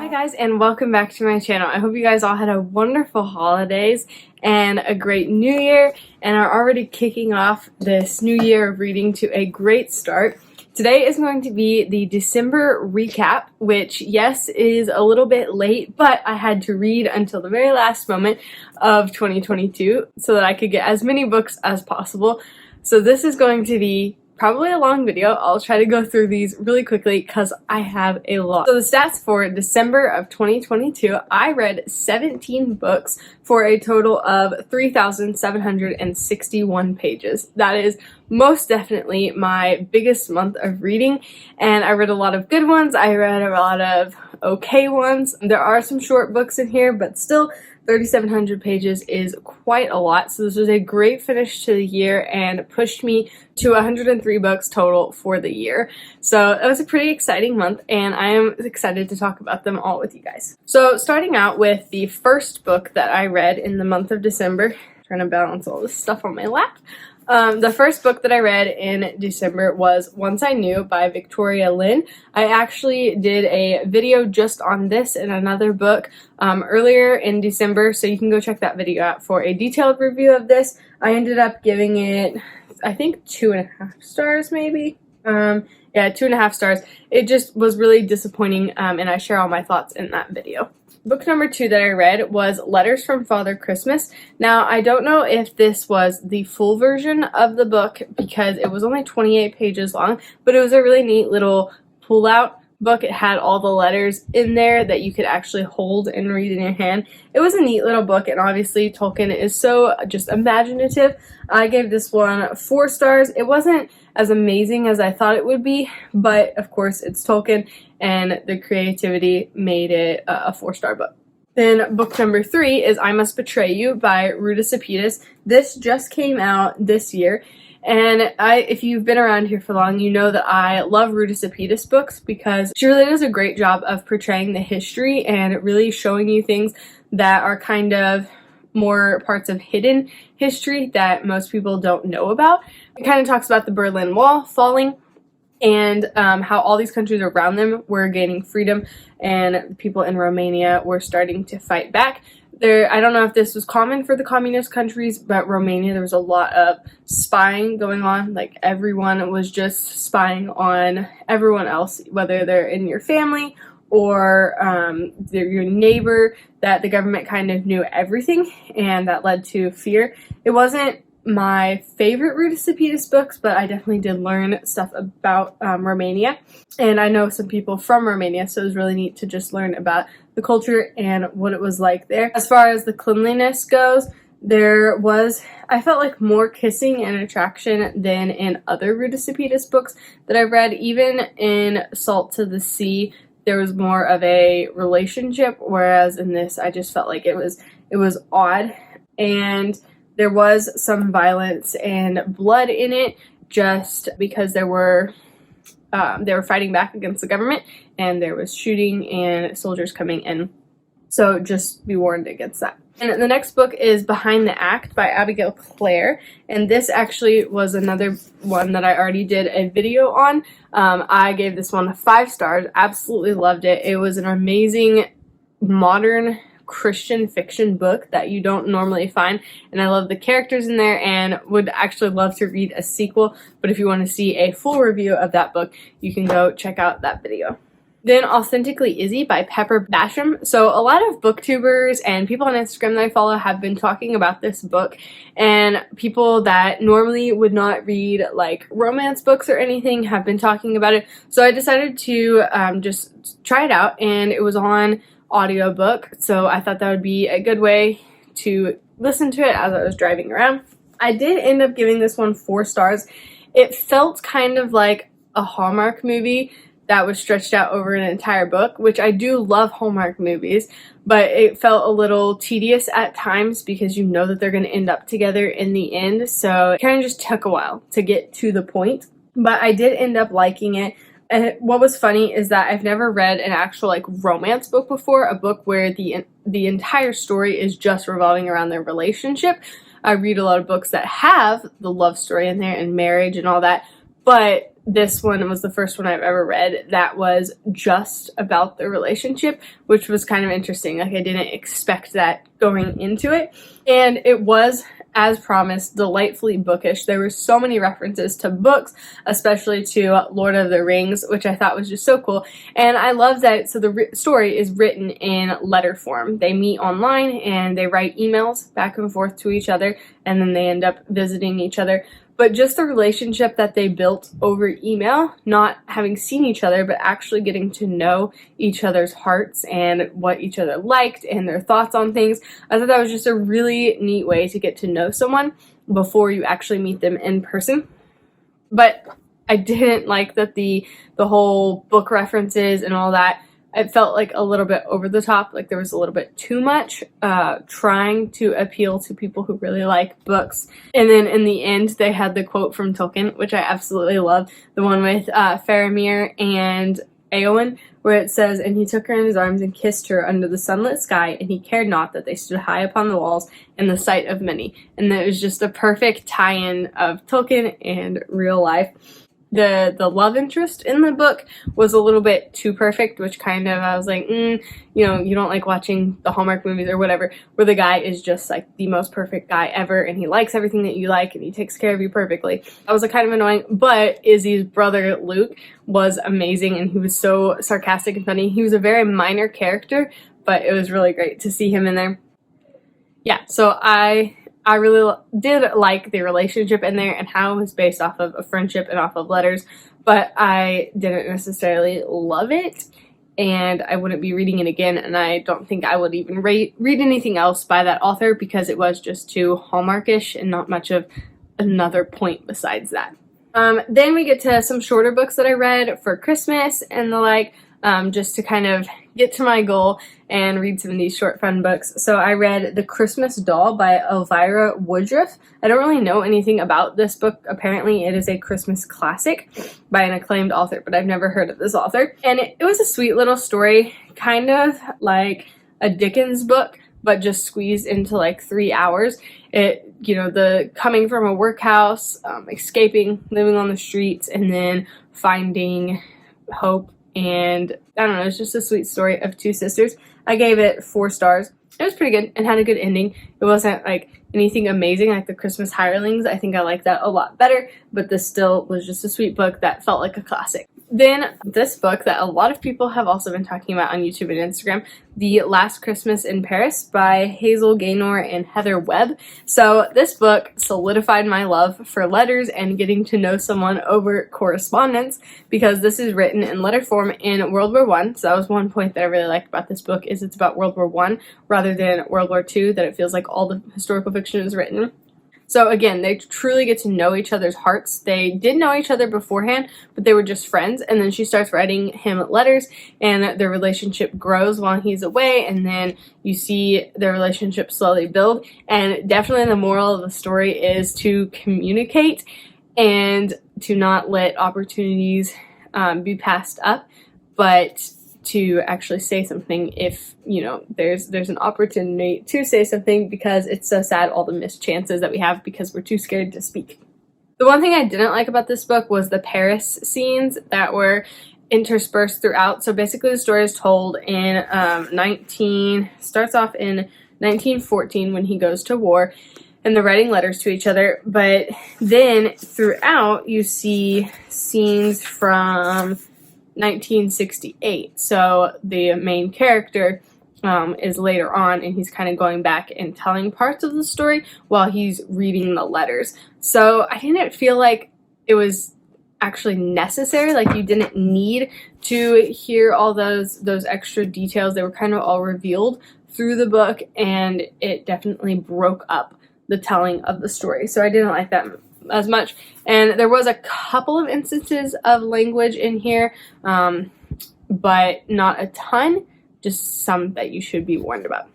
Hi guys, and welcome back to my channel. I hope you guys all had a wonderful holidays and a great new year and are already kicking off this new year of reading to a great start. Today is going to be the December recap, which yes is a little bit late, but I had to read until the very last moment of 2022 so that I could get as many books as possible. So this is going to be probably a long video. I'll try to go through these really quickly because I have a lot. So the stats for December of 2022, I read 17 books for a total of 3,761 pages. That is most definitely my biggest month of reading, and I read a lot of good ones. I read a lot of okay ones. There are some short books in here, but still 3,700 pages is quite a lot. So this was a great finish to the year and pushed me to 103 books total for the year. So it was a pretty exciting month, and I am excited to talk about them all with you guys. So starting out with the first book that I read in the month of December, trying to balance all this stuff on my lap. The first book that I read in December was Once I Knew by Victoria Lynn. I actually did a video just on this and another book earlier in December, so you can go check that video out for a detailed review of this. I ended up giving it, I think, 2.5 stars maybe. Yeah, 2.5 stars. It just was really disappointing, and I share all my thoughts in that video. Book number 2 that I read was Letters from Father Christmas. Now, I don't know if this was the full version of the book because it was only 28 pages long, but it was a really neat little pull-out book. It had all the letters in there that you could actually hold and read in your hand. It was a neat little book, and obviously Tolkien is so just imaginative. I gave this one 4 stars. It wasn't as amazing as I thought it would be, but of course it's Tolkien, and the creativity made it a 4-star book. Then book number 3 is I Must Betray You by Ruta Sepetys. This just came out this year, and if you've been around here for long, you know that I love Ruta Sepetys books because she really does a great job of portraying the history and really showing you things that are kind of more parts of hidden history that most people don't know about. It kind of talks about the Berlin Wall falling and how all these countries around them were gaining freedom and people in Romania were starting to fight back. I don't know if this was common for the communist countries, but Romania, there was a lot of spying going on. Like, everyone was just spying on everyone else, whether they're in your family or they're your neighbor, that the government kind of knew everything, and that led to fear. It wasn't my favorite Ruta Sepetys books, but I definitely did learn stuff about Romania, and I know some people from Romania, so it was really neat to just learn about the culture and what it was like there. As far as the cleanliness goes, there was, I felt like, more kissing and attraction than in other Ruta Sepetys books that I've read. Even in Salt to the Sea, there was more of a relationship, whereas in this, I just felt like it was odd, and there was some violence and blood in it just because they were fighting back against the government, and there was shooting and soldiers coming in. So just be warned against that. And the next book is Behind the Act by Abigail Clare, and this actually was another one that I already did a video on. I gave this one 5 stars, absolutely loved it. It was an amazing modern Christian fiction book that you don't normally find, and I love the characters in there and would actually love to read a sequel, but if you want to see a full review of that book, you can go check out that video. Then Authentically Izzy by Pepper Basham. So a lot of booktubers and people on Instagram that I follow have been talking about this book, and people that normally would not read like romance books or anything have been talking about it. So I decided to just try it out, and it was on audiobook, so I thought that would be a good way to listen to it as I was driving around. I did end up giving this one 4 stars. It felt kind of like a Hallmark movie that was stretched out over an entire book, which I do love Hallmark movies, but it felt a little tedious at times because you know that they're going to end up together in the end, so it kind of just took a while to get to the point, but I did end up liking it. And what was funny is that I've never read an actual like romance book before, a book where the entire story is just revolving around their relationship. I read a lot of books that have the love story in there and marriage and all that, but this one was the first one I've ever read that was just about the relationship, which was kind of interesting. Like, I didn't expect that going into it. And it was, as promised, delightfully bookish. There were so many references to books, especially to Lord of the Rings, which I thought was just so cool. And I love that. So the story is written in letter form. They meet online and they write emails back and forth to each other, and then they end up visiting each other. But just the relationship that they built over email, not having seen each other, but actually getting to know each other's hearts and what each other liked and their thoughts on things. I thought that was just a really neat way to get to know someone before you actually meet them in person. But I didn't like that the whole book references and all that, it felt like a little bit over the top, like there was a little bit too much trying to appeal to people who really like books. And then in the end, they had the quote from Tolkien, which I absolutely love, the one with Faramir and Eowyn, where it says, "And he took her in his arms and kissed her under the sunlit sky, and he cared not that they stood high upon the walls in the sight of many." And that was just a perfect tie-in of Tolkien and real life. The love interest in the book was a little bit too perfect, which kind of, I was like, you don't like watching the Hallmark movies or whatever, where the guy is just like the most perfect guy ever, and he likes everything that you like, and he takes care of you perfectly. That was kind of annoying, but Izzy's brother, Luke, was amazing, and he was so sarcastic and funny. He was a very minor character, but it was really great to see him in there. Yeah, so I really did like the relationship in there and how it was based off of a friendship and off of letters, but I didn't necessarily love it, and I wouldn't be reading it again, and I don't think I would even read anything else by that author because it was just too Hallmarkish and not much of another point besides that. Then we get to some shorter books that I read for Christmas and the like, just to kind of get to my goal and read some of these short fun books. So I read The Christmas Doll by Elvira Woodruff. I don't really know anything about this book. Apparently it is a Christmas classic by an acclaimed author, but I've never heard of this author. And it was a sweet little story, kind of like a Dickens book, but just squeezed into like 3 hours. It, the coming from a workhouse, escaping, living on the streets, and then finding hope. And I don't know, it's just a sweet story of two sisters. I gave it 4 stars. It was pretty good and had a good ending. It wasn't like anything amazing like The Christmas Hirelings. I think I like that a lot better, but this still was just a sweet book that felt like a classic. Then this book that a lot of people have also been talking about on YouTube and Instagram, The Last Christmas in Paris by Hazel Gaynor and Heather Webb. So this book solidified my love for letters and getting to know someone over correspondence, because this is written in letter form in World War I. So that was one point that I really liked about this book, is it's about World War I rather than World War II, that it feels like all the historical fiction is written. So again, they truly get to know each other's hearts. They did know each other beforehand, but they were just friends. And then she starts writing him letters, and their relationship grows while he's away. And then you see their relationship slowly build. And definitely the moral of the story is to communicate and to not let opportunities be passed up, but to actually say something if, there's an opportunity to say something, because it's so sad all the missed chances that we have because we're too scared to speak. The one thing I didn't like about this book was the Paris scenes that were interspersed throughout. So basically the story is told in starts off in 1914 when he goes to war, and they're writing letters to each other, but then throughout you see scenes from 1968. So the main character is later on, and he's kind of going back and telling parts of the story while he's reading the letters. So I didn't feel like it was actually necessary. Like, you didn't need to hear all those extra details. They were kind of all revealed through the book, and it definitely broke up the telling of the story. So I didn't like that as much. And there was a couple of instances of language in here, but not a ton, just some that you should be warned about.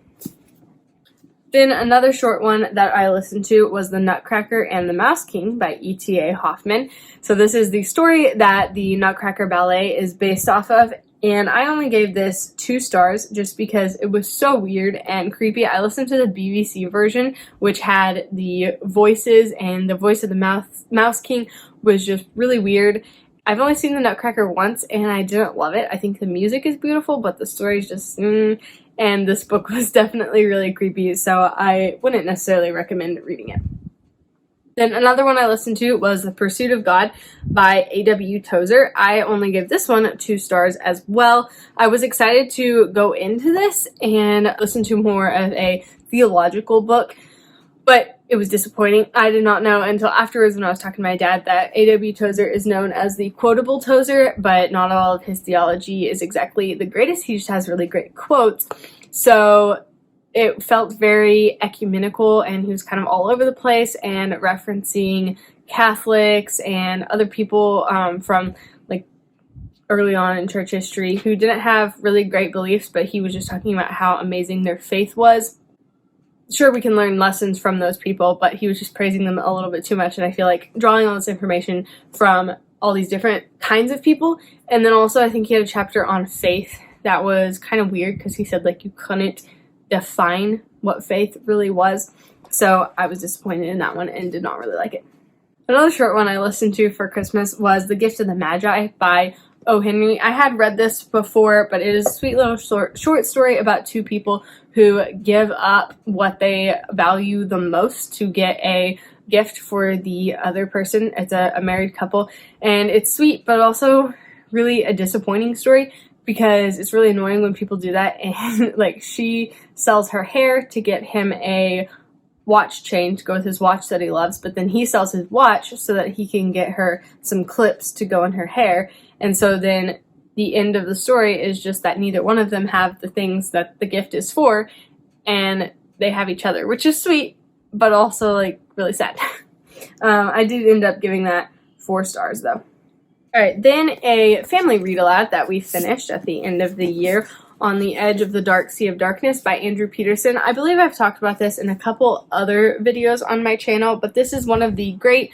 Then another short one that I listened to was The Nutcracker and the Mouse King by E.T.A. Hoffman. So this is the story that the Nutcracker Ballet is based off of, and I only gave this 2 stars just because it was so weird and creepy. I listened to the BBC version, which had the voices, and the voice of the Mouse King was just really weird. I've only seen The Nutcracker once and I didn't love it. I think the music is beautiful, but the story is just and this book was definitely really creepy, so I wouldn't necessarily recommend reading it. Then another one I listened to was The Pursuit of God by A.W. Tozer. I only give this one 2 stars as well. I was excited to go into this and listen to more of a theological book, but it was disappointing. I did not know until afterwards when I was talking to my dad that A.W. Tozer is known as the quotable Tozer, but not all of his theology is exactly the greatest. He just has really great quotes. So it felt very ecumenical, and he was kind of all over the place and referencing Catholics and other people from like early on in church history who didn't have really great beliefs, but he was just talking about how amazing their faith was. Sure, we can learn lessons from those people, but he was just praising them a little bit too much, and I feel like drawing all this information from all these different kinds of people. And then also I think he had a chapter on faith that was kind of weird because he said like you couldn't define what faith really was. So I was disappointed in that one and did not really like it. Another short one I listened to for Christmas was The Gift of the Magi by O. Henry. I had read this before, but it is a sweet little short story about 2 people who give up what they value the most to get a gift for the other person. It's a married couple, and it's sweet, but also really a disappointing story because it's really annoying when people do that. And like, she sells her hair to get him a watch chain to go with his watch that he loves, but then he sells his watch so that he can get her some clips to go in her hair. And so then the end of the story is just that neither one of them have the things that the gift is for, and they have each other, which is sweet, but also like really sad. I did end up giving that 4 stars though. Alright, then a family read aloud that we finished at the end of the year, On the Edge of the Dark Sea of Darkness by Andrew Peterson. I believe I've talked about this in a couple other videos on my channel, but this is one of the great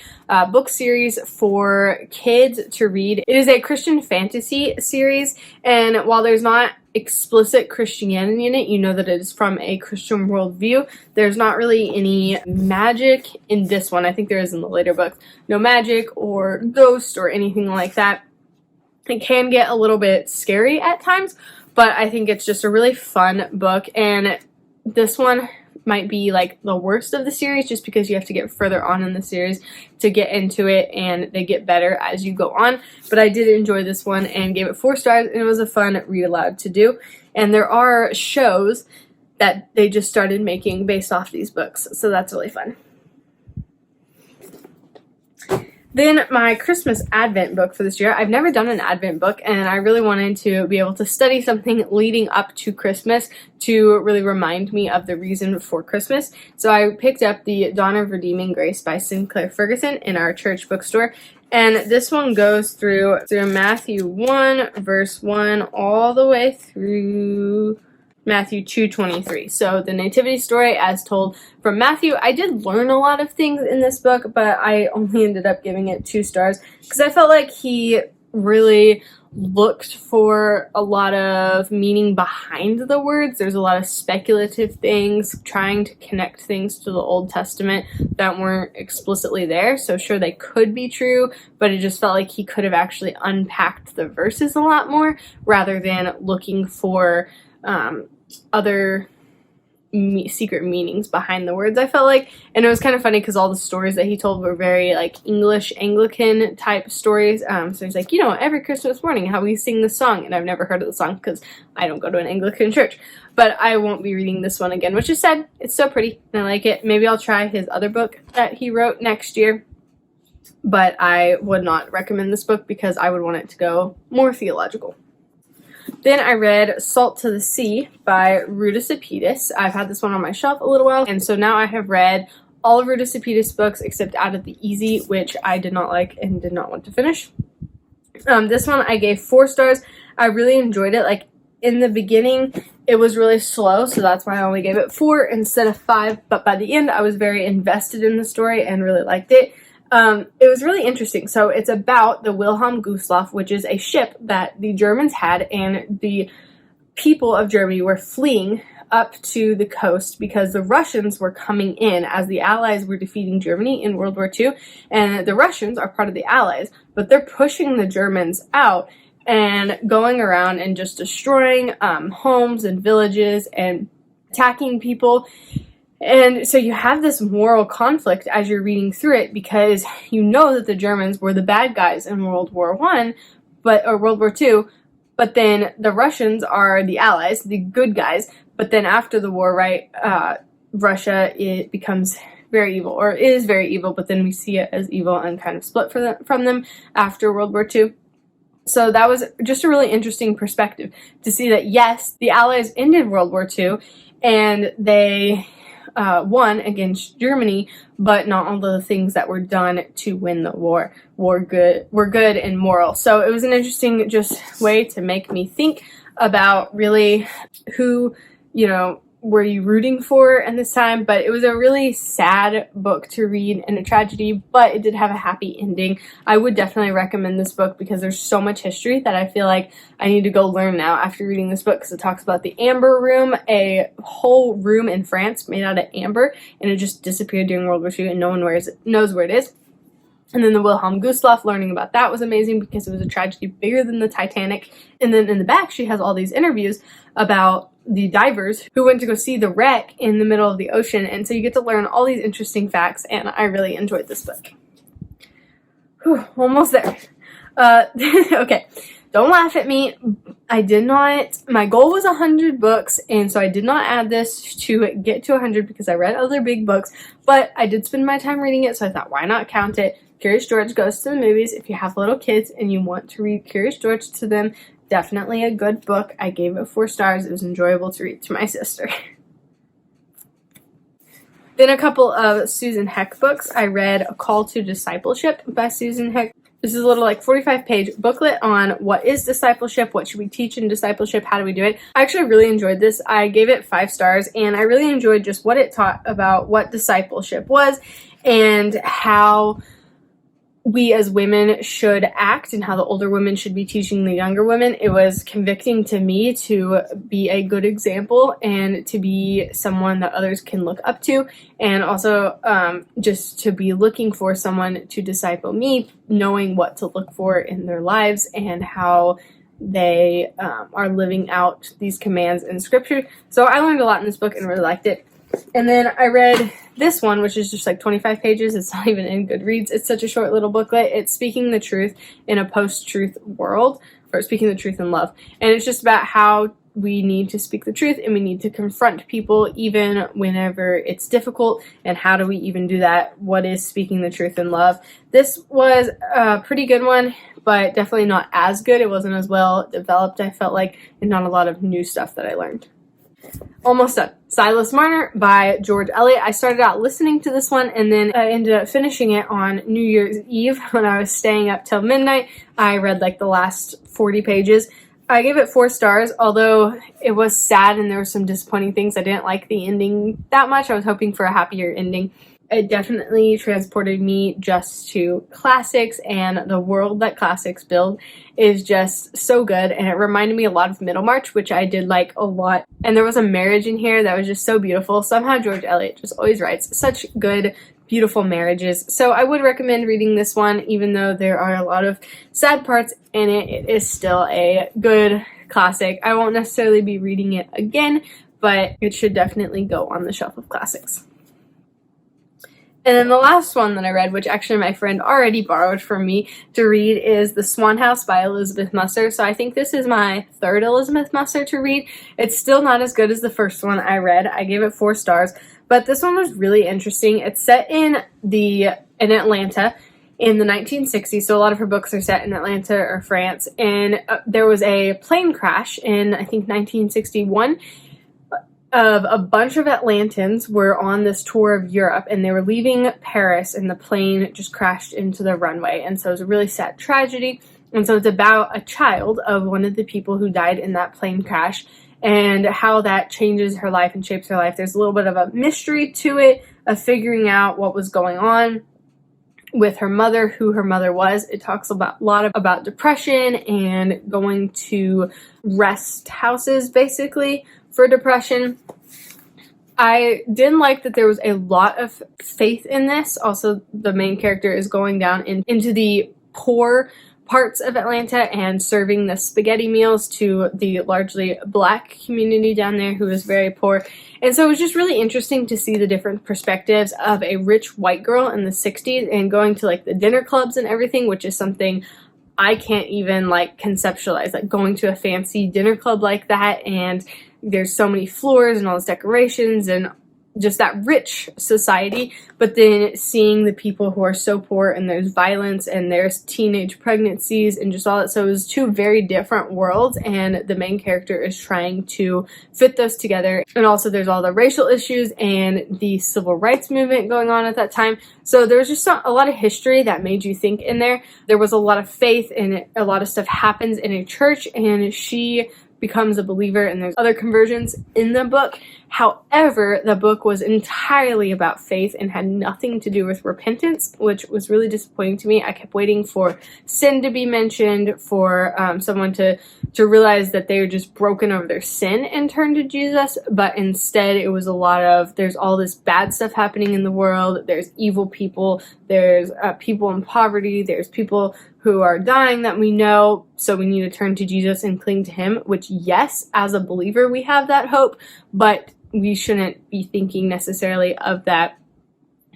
book series for kids to read. It is a Christian fantasy series, and while there's not explicit Christianity in it, you know that it is from a Christian worldview. There's not really any magic in this one. I think there is in the later books. No magic or ghost or anything like that. It can get a little bit scary at times, but I think it's just a really fun book, and this one might be like the worst of the series just because you have to get further on in the series to get into it, and they get better as you go on. But I did enjoy this one and gave it 4 stars, and it was a fun read aloud to do. And there are shows that they just started making based off these books, so that's really fun. Then my Christmas Advent book for this year. I've never done an Advent book, and I really wanted to be able to study something leading up to Christmas to really remind me of the reason for Christmas. So I picked up the Dawn of Redeeming Grace by Sinclair Ferguson in our church bookstore. And this one goes through Matthew 1, verse 1, all the way through Matthew 2:23. So the nativity story as told from Matthew. I did learn a lot of things in this book, but I only ended up giving it 2 stars because I felt like he really looked for a lot of meaning behind the words. There's a lot of speculative things, trying to connect things to the Old Testament that weren't explicitly there. So sure, they could be true, but it just felt like he could have actually unpacked the verses a lot more rather than looking for other secret meanings behind the words, I felt like. And it was kind of funny because all the stories that he told were very like English Anglican type stories. So he's like, you know, every Christmas morning how we sing the song, and I've never heard of the song because I don't go to an Anglican church. But I won't be reading this one again, which is sad. It's so pretty and I like it. Maybe I'll try his other book that he wrote next year, but I would not recommend this book because I would want it to go more theological. Then I read Salt to the Sea by Ruta Sepetys. I've had this one on my shelf a little while, and so now I have read all of Ruta Sepetys' books except Out of the Easy, which I did not like and did not want to finish. This one I gave 4 stars. I really enjoyed it. Like, in the beginning, it was really slow, so that's why I only gave it 4 instead of 5, but by the end, I was very invested in the story and really liked it. It was really interesting. So it's about the Wilhelm Gustloff, which is a ship that the Germans had, and the people of Germany were fleeing up to the coast because the Russians were coming in as the Allies were defeating Germany in World War II, and the Russians are part of the Allies, but they're pushing the Germans out and going around and just destroying homes and villages and attacking people. And so you have this moral conflict as you're reading through it, because you know that the Germans were the bad guys in World War I, or World War II, but then the Russians are the Allies, the good guys. But then after the war, right, Russia, it becomes very evil, or is very evil, but then we see it as evil and kind of split from them after World War II. So that was just a really interesting perspective to see that, yes, the Allies ended World War II, and they won against Germany, but not all the things that were done to win the war were good and moral. So it was an interesting just way to make me think about really who, were you rooting for in this time. But it was a really sad book to read and a tragedy, but it did have a happy ending. I would definitely recommend this book because there's so much history that I feel like I need to go learn now after reading this book, because it talks about the Amber Room, a whole room in France made out of amber, and it just disappeared during World War II and no one knows where it is. And then the Wilhelm Gustloff, learning about that was amazing because it was a tragedy bigger than the Titanic. And then in the back, she has all these interviews about the divers who went to go see the wreck in the middle of the ocean. And so you get to learn all these interesting facts, and I really enjoyed this book. Whew, almost there. Okay, don't laugh at me. My goal was 100 books, and so I did not add this to get to 100 because I read other big books, but I did spend my time reading it, so I thought, why not count it? Curious George Goes to the Movies. If you have little kids and you want to read Curious George to them, definitely a good book. I gave it 4 stars. It was enjoyable to read to my sister. Then a couple of Susan Heck books. I read A Call to Discipleship by Susan Heck. This is a little 45-page booklet on what is discipleship, what should we teach in discipleship, how do we do it. I actually really enjoyed this. I gave it 5 stars, and I really enjoyed just what it taught about what discipleship was and how we as women should act and how the older women should be teaching the younger women. It was convicting to me to be a good example and to be someone that others can look up to, and also just to be looking for someone to disciple me, knowing what to look for in their lives and how they are living out these commands in scripture. So I learned a lot in this book and really liked it. And then I read this one, which is just 25 pages. It's not even in Goodreads. It's such a short little booklet. It's Speaking the Truth in a Post-Truth World, or Speaking the Truth in Love. And it's just about how we need to speak the truth and we need to confront people even whenever it's difficult. And how do we even do that? What is speaking the truth in love? This was a pretty good one, but definitely not as good. It wasn't as well developed, I felt like, and not a lot of new stuff that I learned. Almost done. Silas Marner by George Eliot. I started out listening to this one, and then I ended up finishing it on New Year's Eve when I was staying up till midnight. I read the last 40 pages. I gave it 4 stars, although it was sad and there were some disappointing things. I didn't like the ending that much. I was hoping for a happier ending. It definitely transported me just to classics, and the world that classics build is just so good, and it reminded me a lot of Middlemarch, which I did like a lot. And there was a marriage in here that was just so beautiful. Somehow George Eliot just always writes such good, beautiful marriages. So I would recommend reading this one, even though there are a lot of sad parts in it. It is still a good classic. I won't necessarily be reading it again, but it should definitely go on the shelf of classics. And then the last one that I read, which actually my friend already borrowed from me to read, is The Swan House by Elizabeth Musser. So I think this is my 3rd Elizabeth Musser to read. It's still not as good as the first one I read. I gave it 4 stars, but this one was really interesting. It's set in Atlanta in the 1960s, so a lot of her books are set in Atlanta or France. And there was a plane crash in, I think, 1961. Of a bunch of Atlantans were on this tour of Europe, and they were leaving Paris, and the plane just crashed into the runway. And so it was a really sad tragedy. And so it's about a child of one of the people who died in that plane crash and how that changes her life and shapes her life. There's a little bit of a mystery to it, of figuring out what was going on with her mother, who her mother was. It talks a lot about depression and going to rest houses, basically, for depression. I didn't like that there was a lot of faith in this. Also, the main character is going down into the poor parts of Atlanta and serving the spaghetti meals to the largely black community down there who is very poor. And so it was just really interesting to see the different perspectives of a rich white girl in the 60s and going to like the dinner clubs and everything, which is something I can't even like conceptualize, like going to a fancy dinner club like that, and there's so many floors and all those decorations and just that rich society, but then seeing the people who are so poor and there's violence and there's teenage pregnancies and just all that. So it was two very different worlds, and the main character is trying to fit those together. And also there's all the racial issues and the civil rights movement going on at that time. So there was just a lot of history that made you think in there. There was a lot of faith, and a lot of stuff happens in a church, and she becomes a believer, and there's other conversions in the book. However, the book was entirely about faith and had nothing to do with repentance, which was really disappointing to me. I kept waiting for sin to be mentioned, for someone to realize that they were just broken over their sin and turn to Jesus, but instead it was a lot of, there's all this bad stuff happening in the world, there's evil people, there's people in poverty, there's people who are dying that we know, so we need to turn to Jesus and cling to him, which, yes, as a believer we have that hope, but we shouldn't be thinking necessarily of that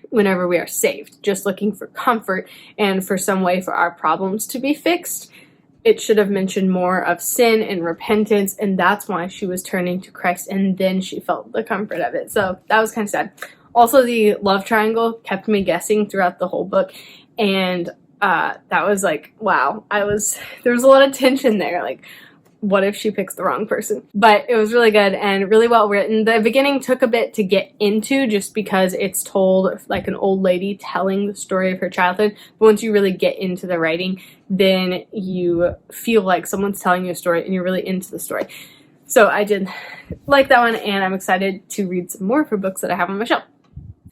whenever we are saved, just looking for comfort and for some way for our problems to be fixed. It should have mentioned more of sin and repentance, and that's why she was turning to Christ, and then she felt the comfort of it. So that was kind of sad. Also, the love triangle kept me guessing throughout the whole book, and that was like, wow, there was a lot of tension there, like, what if she picks the wrong person? But it was really good and really well written. The beginning took a bit to get into just because it's told like an old lady telling the story of her childhood. But once you really get into the writing, then you feel like someone's telling you a story and you're really into the story. So I did like that one, and I'm excited to read some more for books that I have on my shelf.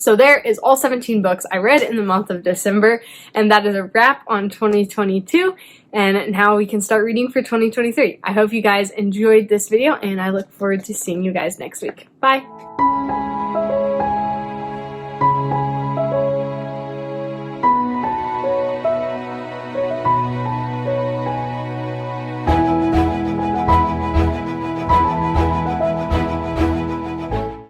So there is all 17 books I read in the month of December, and that is a wrap on 2022, and now we can start reading for 2023. I hope you guys enjoyed this video, and I look forward to seeing you guys next week. Bye!